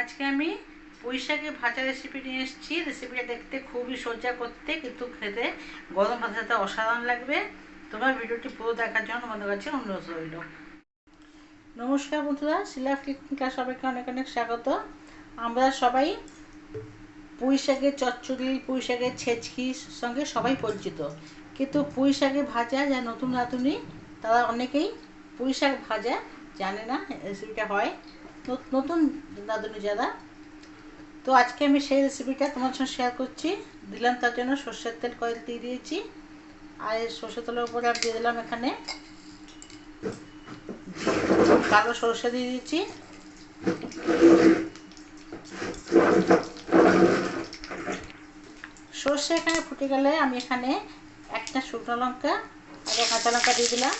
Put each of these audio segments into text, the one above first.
আজকে আমি পুঁই শাকের ভাজা রেসিপি নিয়ে এসেছি। রেসিপিটা দেখতে খুবই সোজা করতে, কিন্তু খেতে গরম ভাতের সাথে অসাধারণ লাগবে। তোমার ভিডিওটি পুরো দেখার জন্য তোমাদের কাছে অনুরোধ রইল। নমস্কার বন্ধুরা, শিলা ক্লিনিকা সবাইকে অনেক অনেক স্বাগত। আমরা সবাই পুঁই শাকের চচ্চড়ি, পুঁই শাকের ছেচকির সঙ্গে সবাই পরিচিত, কিন্তু পুঁই শাকের ভাজা যা নতুন রাঁধুনি তারা অনেকেই পুঁই শাক ভাজা জানে না রেসিপিটা হয়। নতুন রাঁধুনি যারা, তো আজকে আমি সেই রেসিপিটা তোমার সঙ্গে শেয়ার করছি। দিলাম তার জন্য সর্ষের তেল কয়েল দিয়ে দিয়েছি, আর সর্ষের তেলের উপরে আমি দিয়ে দিলাম এখানে কালো সর্ষে দিয়ে দিয়েছি, সর্ষে এখানে ফুটে গেলে আমি এখানে একটা শুকনো লঙ্কা আর একটা কাঁচা লঙ্কা দিয়ে দিলাম।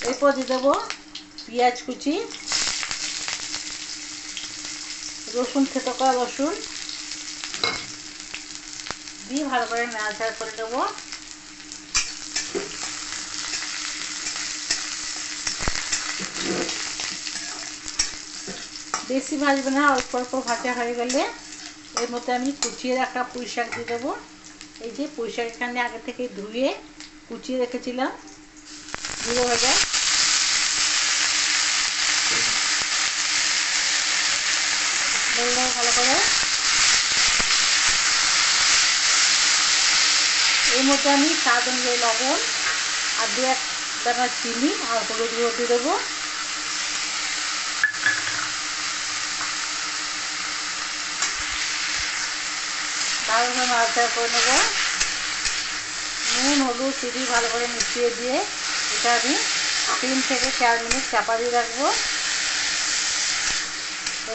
এরপর দিয়ে দেবো পেঁয়াজ কুচি, রসুন থেতো করা রসুন দিয়ে ভালো করে নাড়াচাড়া করে দেবো। বেশি ভাজবে না, অল্প অল্প ভাজা হয়ে গেলে এর মধ্যে আমি কুচিয়ে রাখা পুঁই শাক দিয়ে দেবো। এই যে পুঁই শাক এখানে আগে থেকে ধুয়ে কুচিয়ে রেখেছিলাম, ধুয়ে ভাজা। ভালো করে এর মধ্যে আমি স্বাদ অনুযায়ী লবণ আর দু এক দানা চিনি আর হলুদ গুঁড়ো দিয়ে দেবো। ভালো করে নাড়াচাড়া করে নেবো। নুন হলুদ চিনি ভালো করে মিশিয়ে দিয়ে এটা আমি 3 থেকে 4 মিনিট চাপা দিয়ে রাখবো।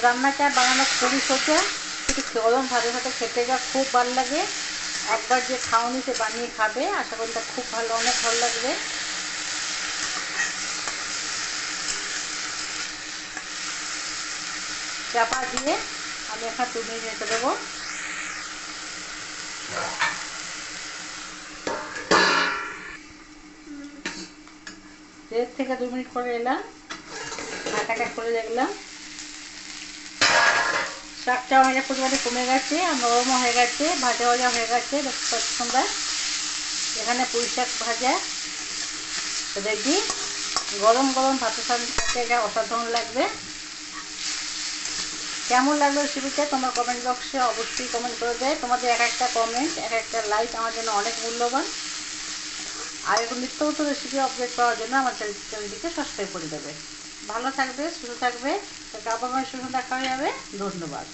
রান্নাটা বানানো খুবই সোজা, কিন্তু গরম ভাতের সাথে খেতে যা খুব ভালো লাগে। একবার যে খাওনি সে বানিয়ে খাবে, আশা করি তা খুব ভালো, অনেক ভালো লাগবে। চাপা দিয়ে আমি এখন 2 মিনিট রেখে দেবো। 1.5 থেকে 2 মিনিট করে এলাম, ঢাকাটা খুলে দেখলাম শাকটা অনেকটা পরিমাণে কমে গেছে আর নরমও হয়ে গেছে, ভাজা ভাজা হয়ে গেছে। দেখতে পাচ্ছি তোমরা এখানে পুঁই শাক ভাজা রেডি। গরম গরম ভাতের সাথে এটা অসাধারণ লাগবে। কেমন লাগলো রেসিপিটা তোমার কমেন্ট বক্সে অবশ্যই কমেন্ট করে দেয়। তোমাদের এক একটা কমেন্ট, এক একটা লাইক আমার জন্য অনেক মূল্যবান। আর এরকম নিত্য নতুন রেসিপি আপডেট পাওয়ার জন্য আমার চ্যানেলটিকে সাবস্ক্রাইব করে দেবে। ভালো থাকবে, সুস্থ থাকবে, আবার সুন্দর দেখা হয়ে যাবে। ধন্যবাদ।